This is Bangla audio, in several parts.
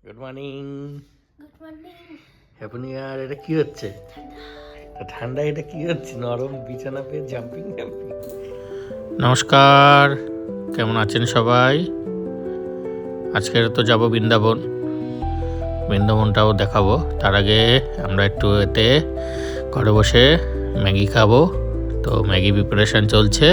Good morning. Good morning. Happy new year. এটা কি হচ্ছে? ঠান্ডা। এটা কি হচ্ছে? নরম বিছানা পেয়ে জাম্পিং জাম্পিং। নমস্কার, কেমন আছেন সবাই? আজকের তো যাব বৃন্দাবন, বৃন্দাবনটাও দেখাবো। তার আগে আমরা একটু এতে ঘরে বসে ম্যাগি খাবো। তো ম্যাগি প্রিপারেশন চলছে।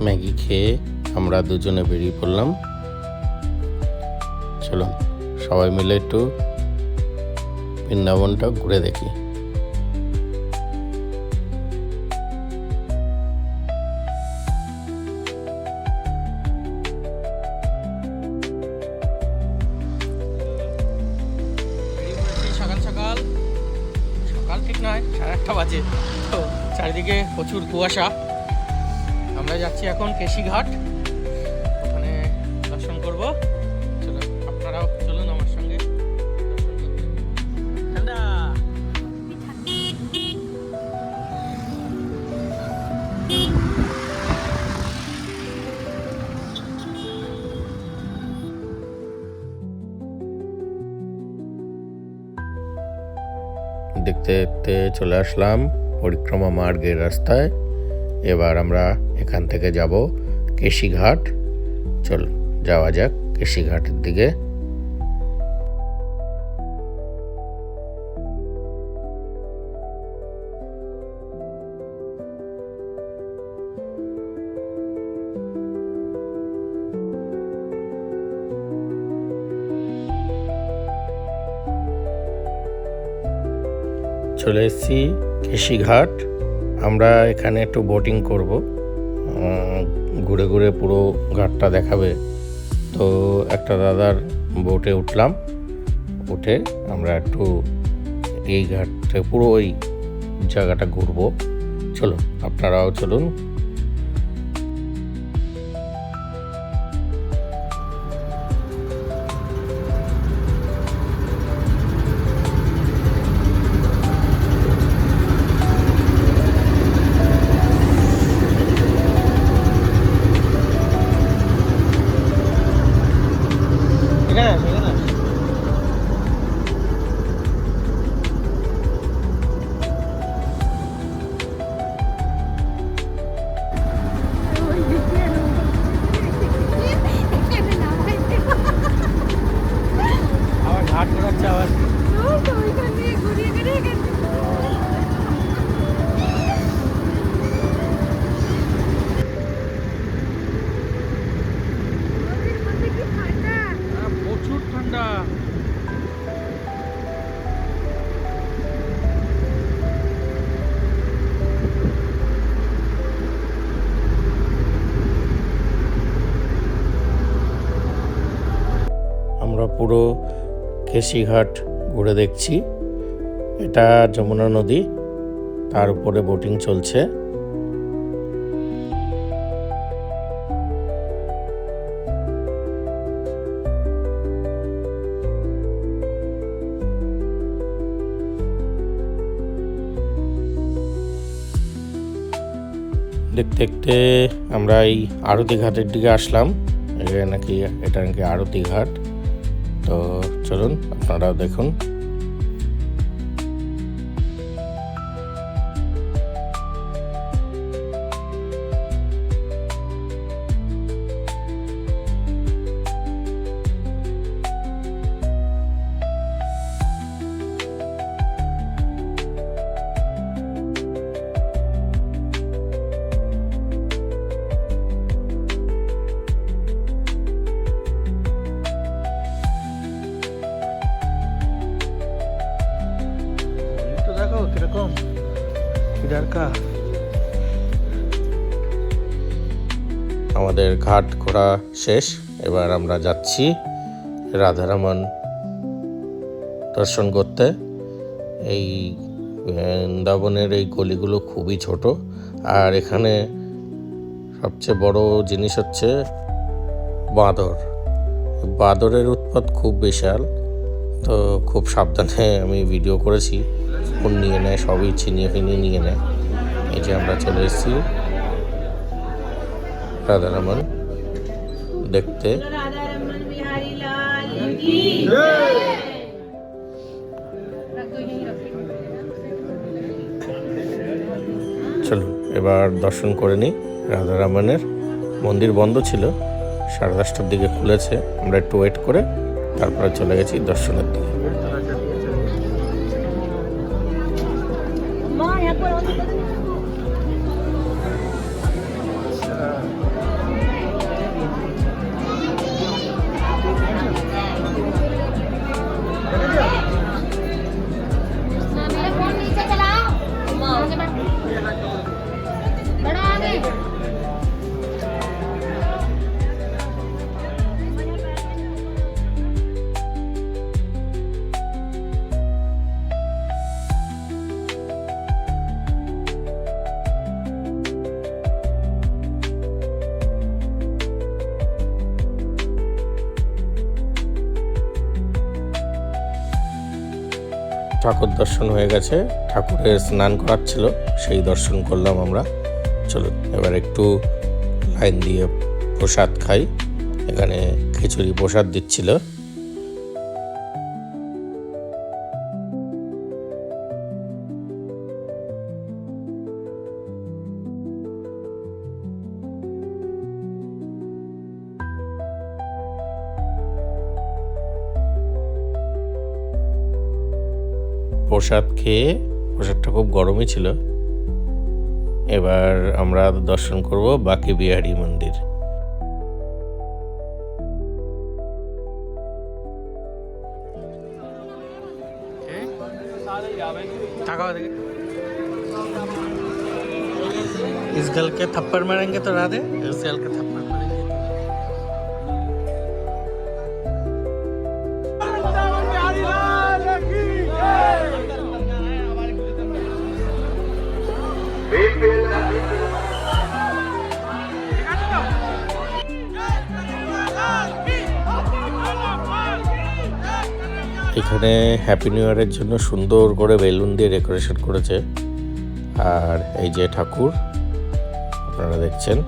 ম্যাগি খেয়ে আমরা দুজনে বেরিয়ে পড়লাম। চলুন সবাই মিলে একটু বৃন্দাবনটা ঘুরে দেখি। সকাল সকাল সকাল ঠিক নয়, 1:30 বাজে। তো চারিদিকে প্রচুর কুয়াশা। আমরা যাচ্ছি এখন কেশিঘাট, ওখানে দর্শন করব। চলুন আপনারাও চলুন আমার সঙ্গে দর্শন করতে। ঠান্ডা। দেখতে দেখতে চলে আসলাম পরিক্রমা মার্গের রাস্তায়। এবার আমরা এখান থেকে যাব কেশিঘাট। চল যাওয়া যাক কেশিঘাটের দিকে। চলে এসেছি কেশিঘাট। আমরা এখানে একটু বোটিং করব, ঘুরে ঘুরে পুরো ঘাটটা দেখাবে। তো একটা দাদার বোটে উঠলাম, উঠে আমরা একটু এই ঘাটে পুরো ওই জায়গাটা ঘুরবো। চলুন আপনারাও চলুন। ঘাট ঘোরাচ্ছে আবার। প্রচুর ঠান্ডা। আমরা পুরো কেশিঘাট ঘুরে দেখছি। এটা যমুনা নদী, তার উপরে বোটিং চলছে। দেখতে দেখতে আমরা এই আরতি ঘাটের দিকে আসলাম। এটা নাকি আরতি ঘাট। তো চলুন আপনারাও দেখুন। দেখো কিরকম আমাদের ঘাট ঘোরা শেষ। এবার আমরা যাচ্ছি রাধারমণ দর্শন করতে। এই বৃন্দাবনের এই গলিগুলো খুবই ছোট, আর এখানে সবচেয়ে বড় জিনিস হচ্ছে বাঁদর। বাঁদরের উৎপাত খুব বিশাল। তো খুব সাবধানে আমি ভিডিও করেছি, ফোন নিয়ে নেয়, সবই ছিনিয়ে ফিনিয়ে নিয়ে নেয়। এই যে আমরা চলে এসেছি রাধারমন দেখতে। চলুন এবার দর্শন করে নিই রাধারমনের। মন্দির বন্ধ ছিল, 10:30টার দিকে খুলেছে। আমরা একটু ওয়েট করে তারপরে চলে গেছি দর্শনের দিকে। ঠাকুর দর্শন হয়ে গেছে, ঠাকুরের স্নান করাচ্ছিল, সেই দর্শন করলাম আমরা। চলুন এবার একটু লাইন দিয়ে প্রসাদ খাই। এখানে খিচুড়ি প্রসাদ দিচ্ছিল। প্রসাদ খেয়ে, প্রসাদটা খুব গরমই ছিল, এবার আমরা দর্শন করব বাঁকে বিহারী মন্দির। इस गल के थप्पड़ मारेंगे तो राधे, इस गल के थप्पड़ मारेंगे। এখানে হ্যাপি নিউ ইয়ারের জন্য সুন্দর করে বেলুন দিয়ে ডেকোরেশন করেছে। আর এই যে ঠাকুর আপনারা দেখছেন,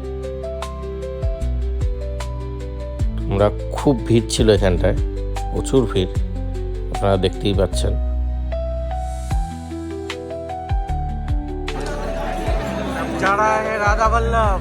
আমরা খুব ভিড় ছিল এখানটায়, প্রচুর ভিড়, আপনারা দেখতেই পাচ্ছেন। যারা রাধা বল্লভ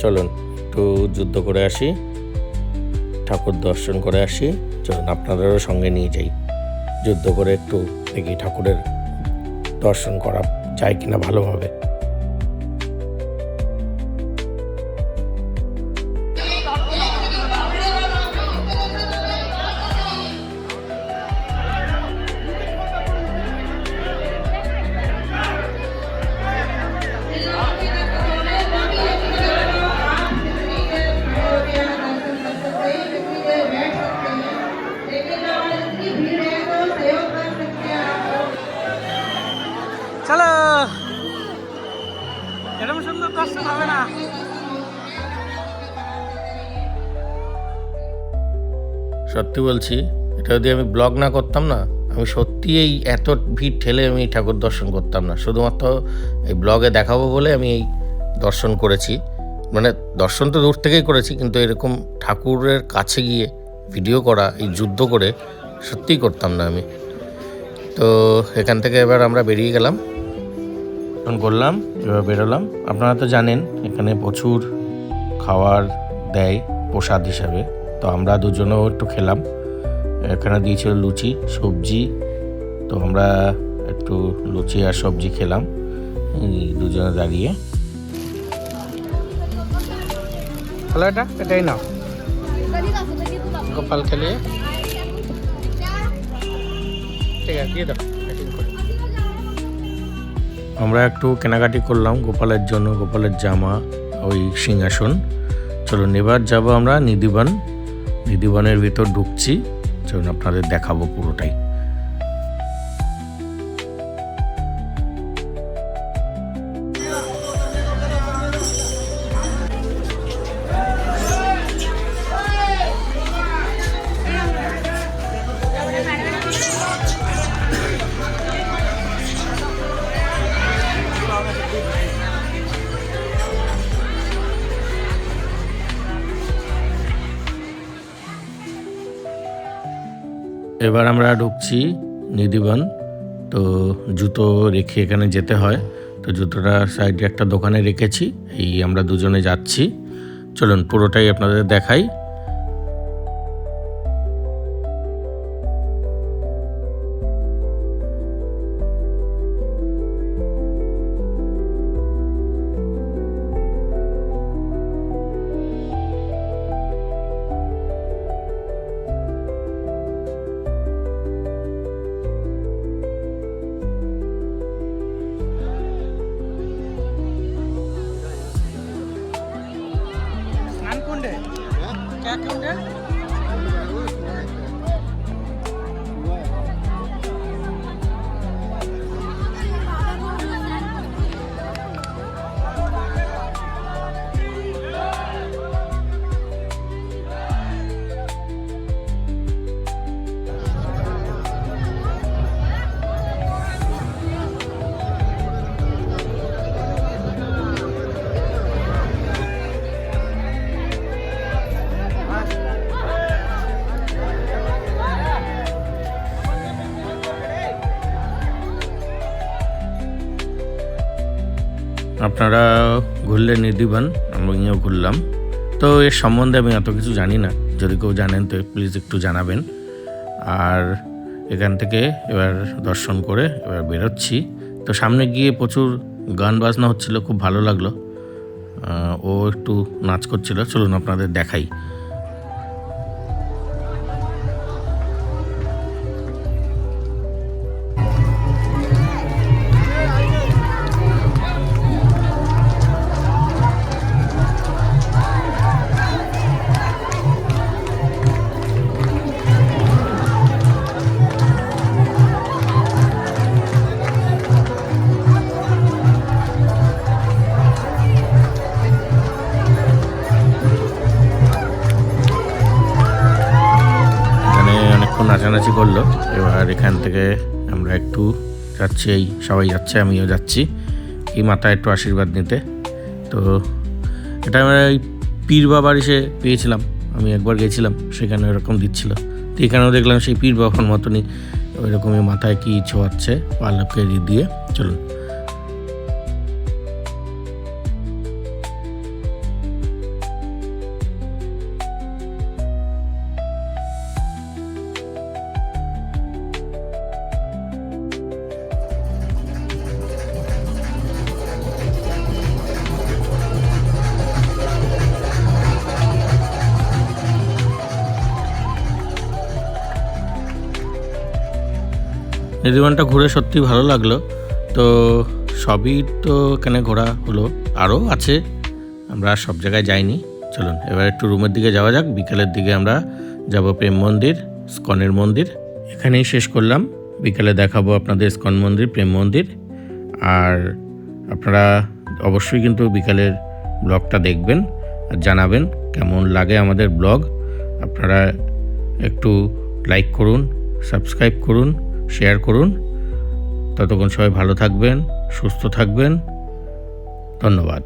চলুন একটু যুদ্ধ করে আসি, ঠাকুর দর্শন করে আসি। চলুন আপনাদেরও সঙ্গে নিয়ে যাই, যুদ্ধ করে একটু দেখি ঠাকুরের দর্শন করা যায় কিনা ভালোভাবে। চলো, এরকম সুন্দর দর্শন হবে না। সত্যি বলছি, এটা যদি আমি ব্লগ না করতাম না, আমি সত্যি এই এত ভিড় ঠেলে আমি ঠাকুর দর্শন করতাম না। শুধুমাত্র এই ব্লগে দেখাবো বলে আমি এই দর্শন করেছি। মানে দর্শন তো দূর থেকেই করেছি, কিন্তু এরকম ঠাকুরের কাছে গিয়ে ভিডিও করা, এই যুদ্ধ করে সত্যিই করতাম না আমি। তো এখান থেকে এবার আমরা বেরিয়ে গেলাম। ফোন করলাম, এবার বেরোলাম। আপনারা তো জানেন এখানে প্রচুর খাবার দেয় প্রসাদ হিসাবে, তো আমরা দুজনেও একটু খেলাম। এখানে দিয়েছিল লুচি সবজি, তো আমরা একটু লুচি আর সবজি খেলাম দুজনে দাঁড়িয়ে। হলো এটাই না গোপাল খেলে, ঠিক আছে দিয়ে দাও। আমরা একটু কেনাকাটি করলাম গোপালের জন্য, গোপালের জামা, ওই সিংহাসন। চলুন এবার যাব আমরা নিধিবন। নিধিবনের ভিতর ঢুকছি, চলুন আপনাদের দেখাবো পুরোটাই। এবার আমরা ঢুকছি নিধিবন। তো জুতো রেখে এখানে যেতে হয়, তো জুতোটা সাইডে একটা দোকানে রেখেছি। এই আমরা দুজনে যাচ্ছি, চলুন পুরোটাই আপনাদের দেখাই। क्या कुंड है? আপনারা ঘুরলেন নিধিবন, আমিও ঘুরলাম। তো এর সম্বন্ধে আমি এত কিছু জানি না, যদি কেউ জানেন তো প্লিজ একটু জানাবেন। আর এখান থেকে এবার দর্শন করে এবার বেরোচ্ছি। তো সামনে গিয়ে প্রচুর গান বাজনা হচ্ছিল, খুব ভালো লাগলো। ও একটু নাচ করছিল, চলুন আপনাদের দেখাই। নাচানাচি করলো। এবার এখান থেকে আমরা একটু যাচ্ছি, এই সবাই যাচ্ছে, আমিও যাচ্ছি এই মাথায় একটু আশীর্বাদ নিতে। তো এটা আমরা এই পীর বাবার এসে পেয়েছিলাম, আমি একবার গেছিলাম সেখানে এরকম দিচ্ছিল। তো এখানেও দেখলাম সেই পীর বাবার মতনই ওই রকমই মাথায় কি ছোঁয়াচ্ছে পালকে দিয়ে। চলুন নিধিবনটা ঘুরে সত্যি ভালো লাগলো। তো সবই তো এখানে ঘোরা হলো, আরও আছে, আমরা সব জায়গায় যাইনি। চলুন এবার একটু রুমের দিকে যাওয়া যাক। বিকেলের দিকে আমরা যাব প্রেম মন্দির, স্কনের মন্দির। এখানেই শেষ করলাম, বিকেলে দেখাবো আপনাদের স্কন মন্দির, প্রেম মন্দির। আর আপনারা অবশ্যই কিন্তু বিকেলের ব্লগটা দেখবেন আর জানাবেন কেমন লাগে আমাদের ব্লগ। আপনারা একটু লাইক করুন, সাবস্ক্রাইব করুন, শেয়ার করুন। ততক্ষণ সবাই ভালো থাকবেন, সুস্থ থাকবেন। ধন্যবাদ।